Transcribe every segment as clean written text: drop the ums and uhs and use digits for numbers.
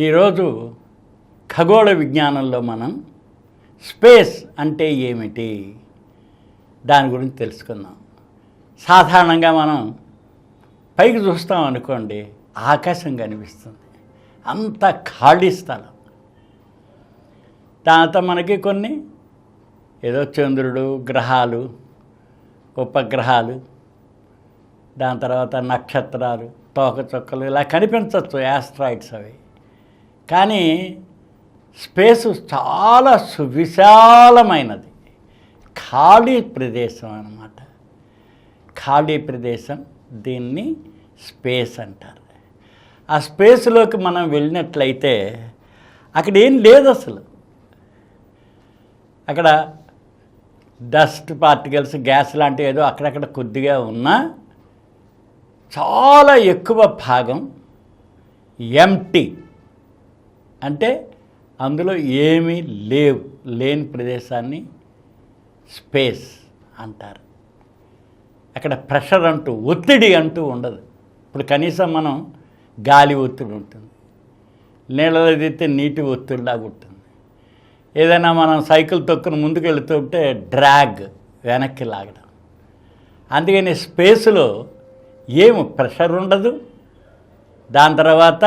ఈరోజు ఖగోళ విజ్ఞానంలో మనం స్పేస్ అంటే ఏమిటి దాని గురించి తెలుసుకుందాం. సాధారణంగా మనం పైకి చూస్తాం అనుకోండి, ఆకాశం కనిపిస్తుంది, అంత ఖాళీ స్థలం. దాంతో మనకి కొన్ని ఏదో చంద్రుడు, గ్రహాలు, ఉపగ్రహాలు, దాని తర్వాత నక్షత్రాలు, తోకచుక్కలు ఇలా కనిపించవచ్చు, యాస్ట్రాయిడ్స్ అవి. కానీ స్పేస్ చాలా సువిశాలమైనది, ఖాళీ ప్రదేశం అన్నమాట. ఖాళీ ప్రదేశం, దీన్ని స్పేస్ అంటారు. ఆ స్పేస్లోకి మనం వెళ్ళినట్లయితే అక్కడ ఏం లేదు అసలు. అక్కడ డస్ట్ పార్టికల్స్, గ్యాస్ లాంటివి ఏదో అక్కడక్కడ కొద్దిగా ఉన్నా చాలా ఎక్కువ భాగం ఎంప్టీ, అంటే అందులో ఏమీ లేని ప్రదేశాన్ని స్పేస్ అంటారు. అక్కడ ప్రెషర్ అంటూ, ఒత్తిడి అంటూ ఉండదు. ఇప్పుడు కనీసం మనం గాలి ఒత్తిడి ఉంటుంది, నీళ్ళలో దిగితే నీటి ఒత్తిడిలాగా ఉంటుంది. ఏదైనా మనం సైకిల్ తొక్కుని ముందుకు వెళుతుంటే డ్రాగ్, వెనక్కి లాగడం. అందుకని స్పేస్లో ఏమి ప్రెషర్ ఉండదు. దాని తర్వాత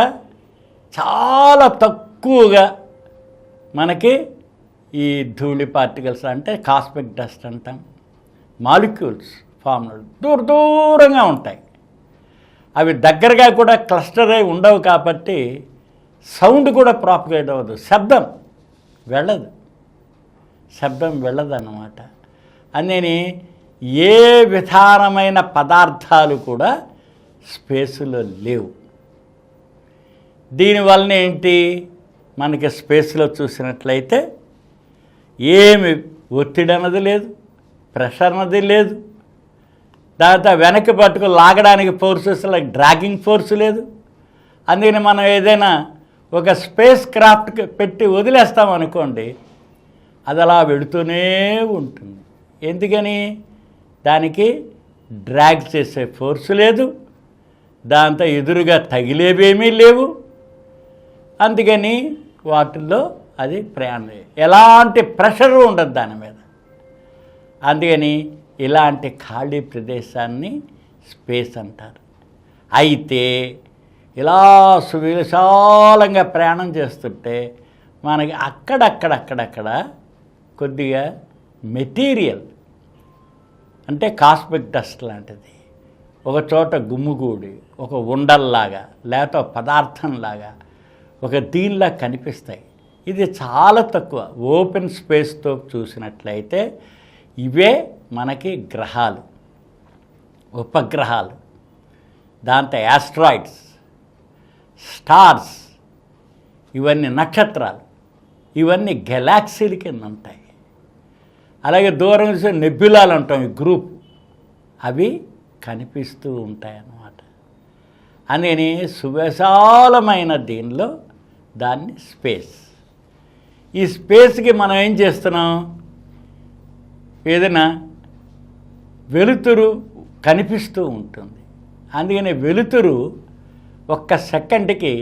చాలా తక్కువగా మనకి ఈ ధూళి పార్టికల్స్, అంటే కాస్మిక్ డస్ట్ అంటాం, మాలిక్యూల్స్ ఫామ్ దూరంగా ఉంటాయి. అవి దగ్గరగా కూడా క్లస్టర్ అయి ఉండవు కాబట్టి సౌండ్ కూడా ప్రాపగేట్ అవ్వదు, శబ్దం వెళ్ళదు అన్నమాట. అందుకని ఏ విధానమైన పదార్థాలు కూడా స్పేసులో లేవు. దీనివలన ఏంటి, మనకి స్పేస్లో చూసినట్లయితే ఏమి ఒత్తిడి అన్నది లేదు, ప్రెషర్ అన్నది లేదు. దాంతో వెనక్కి పట్టుకు లాగడానికి ఫోర్సెస్ లైక్ డ్రాగింగ్ ఫోర్స్ లేదు. అందుకని మనం ఏదైనా ఒక స్పేస్ క్రాఫ్ట్ పెట్టి వదిలేస్తామనుకోండి, అది అలా వెళుతూనే ఉంటుంది. ఎందుకని, దానికి డ్రాగ్ చేసే ఫోర్స్ లేదు, దాంతో ఎదురుగా తగిలేవేమీ లేవు. అందుకని వాటిల్లో అది ప్రయాణం, ఎలాంటి ప్రెషరు ఉండదు దాని మీద. అందుకని ఇలాంటి ఖాళీ ప్రదేశాన్ని స్పేస్ అంటారు. అయితే ఇలా సువిశాలంగా ప్రయాణం చేస్తుంటే మనకి అక్కడక్కడ కొద్దిగా మెటీరియల్, అంటే కాస్మిక్ డస్ట్ లాంటిది ఒక చోట గుమ్ముగూడి ఒక ఉండల్లాగా లేకపోతే పదార్థంలాగా ఒక దీనిలా కనిపిస్తాయి. ఇది చాలా తక్కువ. ఓపెన్ స్పేస్తో చూసినట్లయితే ఇవే మనకి గ్రహాలు, ఉపగ్రహాలు, దాంతో యాస్ట్రాయిడ్స్, స్టార్స్, ఇవన్నీ నక్షత్రాలు, ఇవన్నీ గెలాక్సీల కింద ఉంటాయి. అలాగే దూరం చూసే నెబ్యులాలు అంటాం, ఈ గ్రూప్, అవి కనిపిస్తూ ఉంటాయి అన్నమాట. అందుకని సువిశాలమైన దీనిలో దాన్ని స్పేస్. ఈ స్పేస్కి మనం ఏం చేస్తున్నాం, ఏదైనా వెలుతురు కనిపిస్తూ ఉంటుంది. అందుకని వెలుతురు ఒక్క సెకండ్కి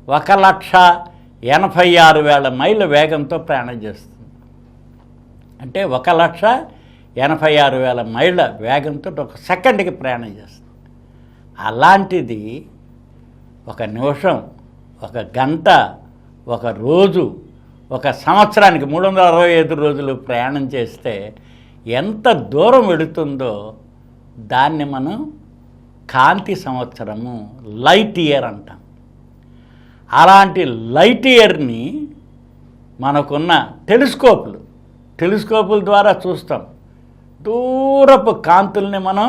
1,86,000 మైళ్ళ వేగంతో ప్రయాణం చేస్తుంది. అంటే 1,86,000 మైళ్ళ వేగంతో ఒక సెకండ్కి ప్రయాణం చేస్తుంది. అలాంటిది ఒక నిమిషం, ఒక గంట, ఒక రోజు, ఒక సంవత్సరానికి 365 రోజులు ప్రయాణం చేస్తే ఎంత దూరం వెళుతుందో దాన్ని మనం కాంతి సంవత్సరము, లైట్ ఇయర్ అంటాం. అలాంటి లైట్ ఇయర్ని మనకున్న టెలిస్కోపుల ద్వారా చూస్తాం. దూరపు కాంతుల్ని మనం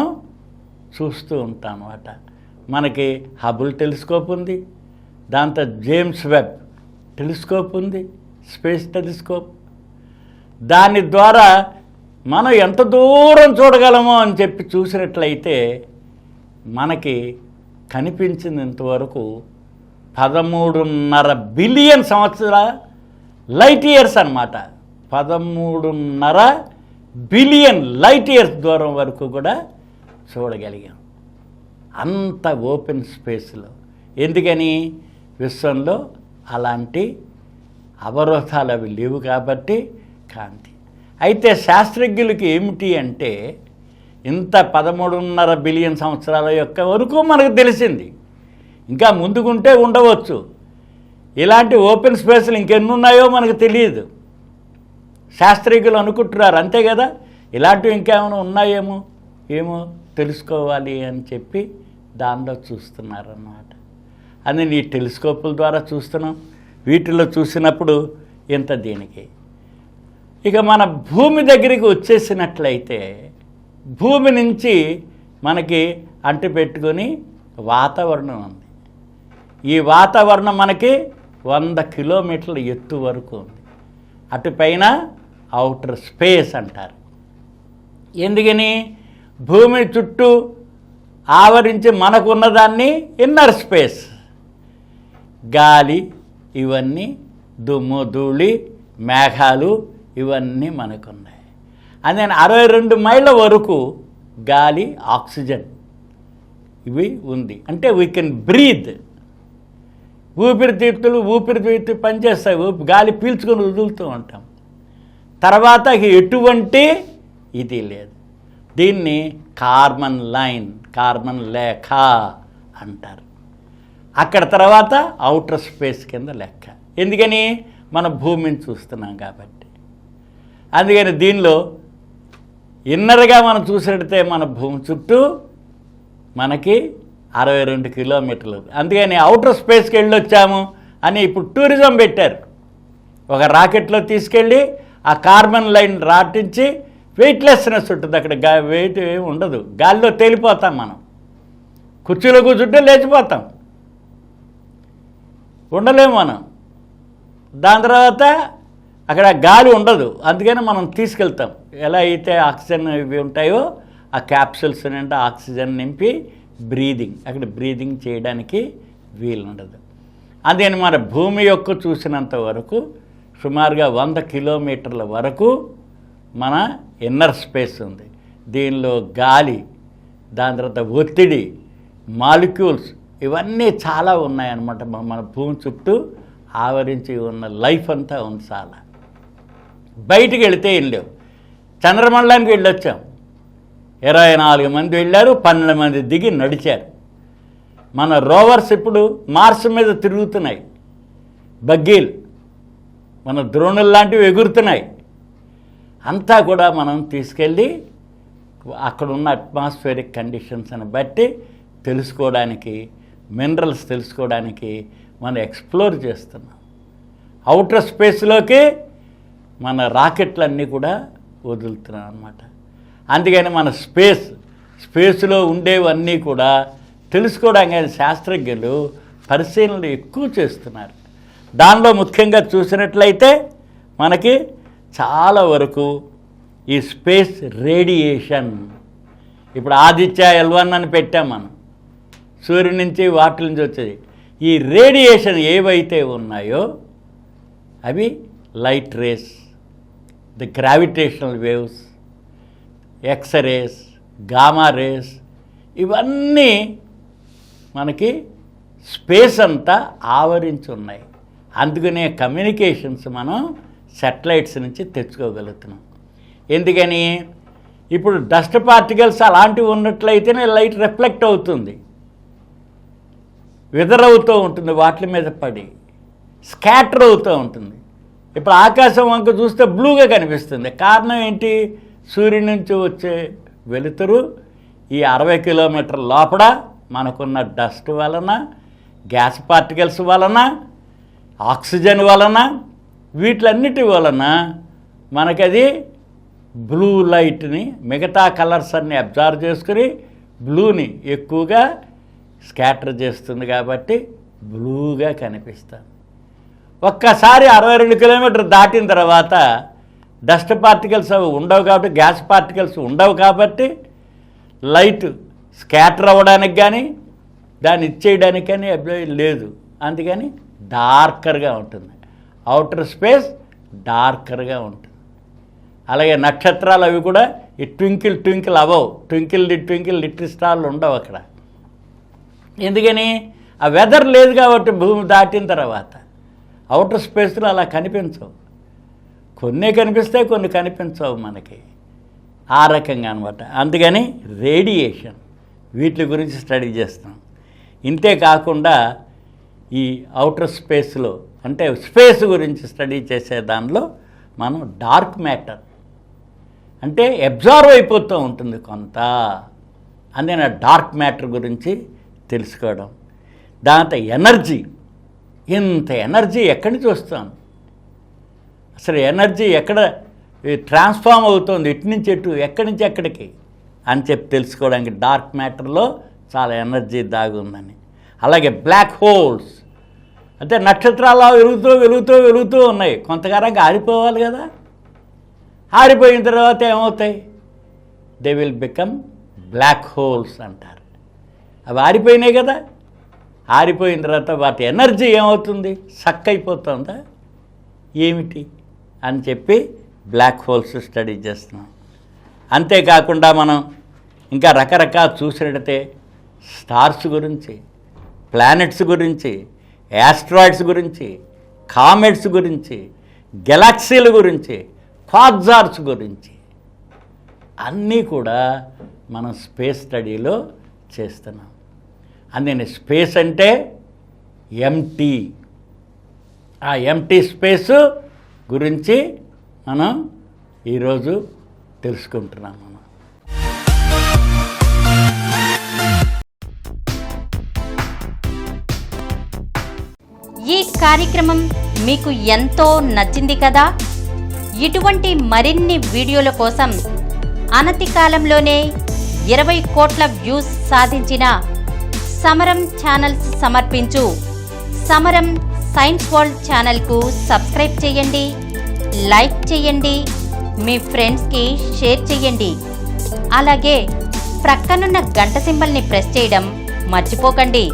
చూస్తూ ఉంటాం అన్నమాట. మనకి హబుల్ టెలిస్కోప్ ఉంది, దాంతో జేమ్స్ వెబ్ టెలిస్కోప్ ఉంది, స్పేస్ టెలిస్కోప్. దాని ద్వారా మనం ఎంత దూరం చూడగలమో అని చెప్పి చూసినట్లయితే మనకి కనిపించినంతవరకు 13.5 బిలియన్ సంవత్సరాల లైట్ ఇయర్స్ అన్నమాట. 13.5 బిలియన్ లైట్ ఇయర్స్ దూరం వరకు కూడా చూడగలిగాం. అంత ఓపెన్ స్పేస్లో. ఎందుకని, విశ్వంలో అలాంటి అవరోధాలు అవి లేవు కాబట్టి కాంతి. అయితే శాస్త్రజ్ఞులకి ఏమిటి అంటే ఇంత 13.5 బిలియన్ సంవత్సరాల యొక్క వరకు మనకు తెలిసింది. ఇంకా ముందుకుంటే ఉండవచ్చు. ఇలాంటి ఓపెన్ స్పేస్లు ఇంకెన్ని ఉన్నాయో మనకు తెలియదు. శాస్త్రజ్ఞులు అనుకుంటున్నారు అంతే కదా, ఇలాంటివి ఇంకేమైనా ఉన్నాయేమో ఏమో తెలుసుకోవాలి అని చెప్పి దానిలో చూస్తున్నారన్నమాట. అది ఈ టెలిస్కోపుల ద్వారా చూస్తున్నాం. వీటిలో చూసినప్పుడు ఇంత దీనికి. ఇక మన భూమి దగ్గరికి వచ్చేసినట్లయితే భూమి నుంచి మనకి అంటిపెట్టుకొని వాతావరణం ఉంది. ఈ వాతావరణం మనకి 100 కిలోమీటర్ల ఎత్తు వరకు ఉంది. అటుపైన ఔటర్ స్పేస్ అంటారు. ఎందుకని? భూమి చుట్టూ ఆవరించి మనకున్నదాన్ని ఇన్నర్ స్పేస్. గాలి ఇవన్నీ, దుమ్ము ధూళి మేఘాలు ఇవన్నీ మనకున్నాయి. అదే 62 మైళ్ళ వరకు గాలి ఆక్సిజన్ ఇవి ఉంది. అంటే వీ కెన్ బ్రీత్. ఊపిరితిత్తులు పనిచేస్తాయి. గాలి పీల్చుకొని వదులుతూ ఉంటాం. తర్వాత ఎటువంటి ఇది లేదు. దీన్ని కార్బన్ లైన్, కార్బన్ లేఖ అంటారు. అక్కడ తర్వాత ఔటర్ స్పేస్ కింద లెక్క. ఎందుకని? మన భూమిని చూస్తున్నాం కాబట్టి. అందుకని దీనిలో ఇన్నర్గా మనం చూసినట్టే మన భూమి చుట్టూ మనకి 62 కిలోమీటర్లు. అందుకని ఔటర్ స్పేస్కి వెళ్ళొచ్చాము అని ఇప్పుడు టూరిజం పెట్టారు. ఒక రాకెట్లో తీసుకెళ్ళి ఆ కార్బన్ లైన్ రాటించి వెయిట్లెస్నెస్ ఉంటుంది. అక్కడ వెయిట్ ఏమి ఉండదు. గాలిలో తేలిపోతాం. మనం కుర్చీలో కూర్చుంటే లేచిపోతాం, ఉండలేము మనం. దాని తర్వాత అక్కడ గాలి ఉండదు. అందుకని మనం తీసుకెళ్తాం. ఎలా అయితే ఆక్సిజన్ ఇవి ఉంటాయో ఆ క్యాప్సూల్స్ నిండా ఆక్సిజన్ నింపి అక్కడ బ్రీదింగ్ చేయడానికి వీలు ఉండదు. అందుకని మన భూమి యొక్క చూసినంత వరకు సుమారుగా 100 కిలోమీటర్ల వరకు మన ఇన్నర్ స్పేస్ ఉంది. దీనిలో గాలి, దాని తర్వాత ఒత్తిడి, మాలిక్యూల్స్ ఇవన్నీ చాలా ఉన్నాయన్నమాట. మన భూమి చుట్టూ ఆవరించి ఉన్న లైఫ్ అంతా ఉంది చాలా. బయటికి వెళితే ఏం లేవు. చంద్రమండలానికి వెళ్ళొచ్చాం. 24 మంది వెళ్ళారు, 12 మంది దిగి నడిచారు. మన రోవర్స్ ఇప్పుడు మార్స్ మీద తిరుగుతున్నాయి. బగ్గీలు, మన ద్రోణులు లాంటివి ఎగురుతున్నాయి. అంతా కూడా మనం తీసుకెళ్ళి అక్కడున్న అట్మాస్ఫియరిక్ కండిషన్స్ని బట్టి తెలుసుకోవడానికి, మినరల్స్ తెలుసుకోవడానికి మనం ఎక్స్ప్లోర్ చేస్తున్నాం. ఔటర్ స్పేస్లోకి మన రాకెట్లన్నీ కూడా వదులుతున్నాం అన్నమాట. అందుకని మన స్పేస్లో ఉండేవన్నీ కూడా తెలుసుకోవడానికి శాస్త్రజ్ఞులు పరిశీలనలు ఎక్కువ చేస్తున్నారు. దానిలో ముఖ్యంగా చూసినట్లయితే మనకి చాలా వరకు ఈ స్పేస్ రేడియేషన్, ఇప్పుడు ఆదిత్య L1 అని పెట్టాం మనం, సూర్యుడి నుంచి వాటి నుంచి వచ్చేది. ఈ రేడియేషన్ ఏవైతే ఉన్నాయో అవి light rays, the gravitational waves, X rays, gamma rays, ఇవన్నీ మనకి స్పేస్ అంతా ఆవరించి ఉన్నాయి. అందుకనే కమ్యూనికేషన్స్ మనం శాటిలైట్స్ నుంచి తెచ్చుకోగలుగుతున్నాం. ఎందుకని? ఇప్పుడు డస్ట్ పార్టికల్స్ అలాంటివి ఉన్నట్లయితేనే లైట్ రిఫ్లెక్ట్ అవుతుంది, విదరవుతూ ఉంటుంది, వాటి మీద పడి స్కాటర్ అవుతూ ఉంటుంది. ఇప్పుడు ఆకాశం వంక చూస్తే బ్లూగా కనిపిస్తుంది. కారణం ఏంటి? సూర్యుడి నుంచి వచ్చే వెలుతురు ఈ 60 కిలోమీటర్ల లోపల మనకున్న డస్ట్ వలన, గ్యాస్ పార్టికల్స్ వలన, ఆక్సిజన్ వలన, వీటిలన్నిటి వలన మనకది బ్లూ లైట్ని, మిగతా కలర్స్ అన్నీ అబ్జర్వ్ చేసుకుని బ్లూని ఎక్కువగా స్కాటర్ చేస్తుంది. కాబట్టి బ్లూగా కనిపిస్తుంది. ఒక్కసారి 62 కిలోమీటర్లు దాటిన తర్వాత డస్ట్ పార్టికల్స్ అవి ఉండవు కాబట్టి, గ్యాస్ పార్టికల్స్ ఉండవు కాబట్టి లైట్ స్కాటర్ అవ్వడానికి కానీ దాన్ని ఇచ్చేయడానికి కానీ లేదు. అందుకని డార్కర్గా ఉంటుంది. ఔటర్ స్పేస్ డార్కర్గా ఉంటుంది. అలాగే నక్షత్రాలు అవి కూడా ఈ ట్వింకిల్ అవ్వవు. ట్వింకిల్ లిటిల్ స్టార్లు ఉండవు అక్కడ. ఎందుకని? ఆ వెదర్ లేదు కాబట్టి భూమి దాటిన తర్వాత అవుటర్ స్పేస్లో అలా కనిపించవు. కొన్ని కనిపిస్తాయి, కొన్ని కనిపించవు మనకి. ఆ రకంగా అనమాట. అందుకని రేడియేషన్ వీటి గురించి స్టడీ చేస్తాం. ఇంతే కాకుండా ఈ అవుటర్ స్పేస్లో అంటే స్పేస్ గురించి స్టడీ చేసే దానిలో మనం డార్క్ మ్యాటర్ అంటే అబ్జార్వ్ అయిపోతూ ఉంటుంది కొంత. అందుకని డార్క్ మ్యాటర్ గురించి తెలుసుకోవడం. దాంతో ఎనర్జీ, ఇంత ఎనర్జీ ఎక్కడి నుంచి వస్తాం, అసలు ఎనర్జీ ఎక్కడ ట్రాన్స్ఫామ్ అవుతుంది, ఇటు నుంచి ఎటు, ఎక్కడి నుంచి ఎక్కడికి అని చెప్పి తెలుసుకోవడానికి డార్క్ మ్యాటర్లో చాలా ఎనర్జీ దాగి ఉందని. అలాగే బ్లాక్ హోల్స్ అంటే నక్షత్రాలు వెలుగుతూ ఉన్నాయి, కొంతకాలంగా ఆరిపోవాలి కదా. ఆరిపోయిన తర్వాత ఏమవుతాయి? They will become black holes అంటారు. అవి ఆరిపోయినాయి కదా, ఆరిపోయిన తర్వాత వాటి ఎనర్జీ ఏమవుతుంది? సక్ అయిపోతుందా ఏమిటి అని చెప్పి బ్లాక్ హోల్స్ స్టడీ చేస్తున్నాం. అంతేకాకుండా మనం ఇంకా రకరకాల చూసినట్టయితే స్టార్స్ గురించి, ప్లానెట్స్ గురించి, యాస్ట్రాయిడ్స్ గురించి, కామెట్స్ గురించి, గెలాక్సీల గురించి, క్వాజార్స్ గురించి అన్నీ కూడా మనం స్పేస్ స్టడీలో చేస్తున్నాం. అందుకని స్పేస్ అంటే ఎంటీ. ఆ ఎంటీ స్పేసు గురించి మనం ఈరోజు తెలుసుకుంటున్నాము. ఈ కార్యక్రమం మీకు ఎంతో నచ్చింది కదా. ఇటువంటి మరిన్ని వీడియోల కోసం అనతి కాలంలోనే 20 కోట్ల వ్యూస్ సాధించిన సమరం ఛానల్స్ సమర్పించు సమరం సైన్స్ వరల్డ్ ఛానల్కు సబ్స్క్రైబ్ చేయండి, లైక్ చేయండి, మీ ఫ్రెండ్స్కి షేర్ చేయండి. అలాగే ప్రక్కనున్న గంట సింబల్ని ప్రెస్ చేయడం మర్చిపోకండి.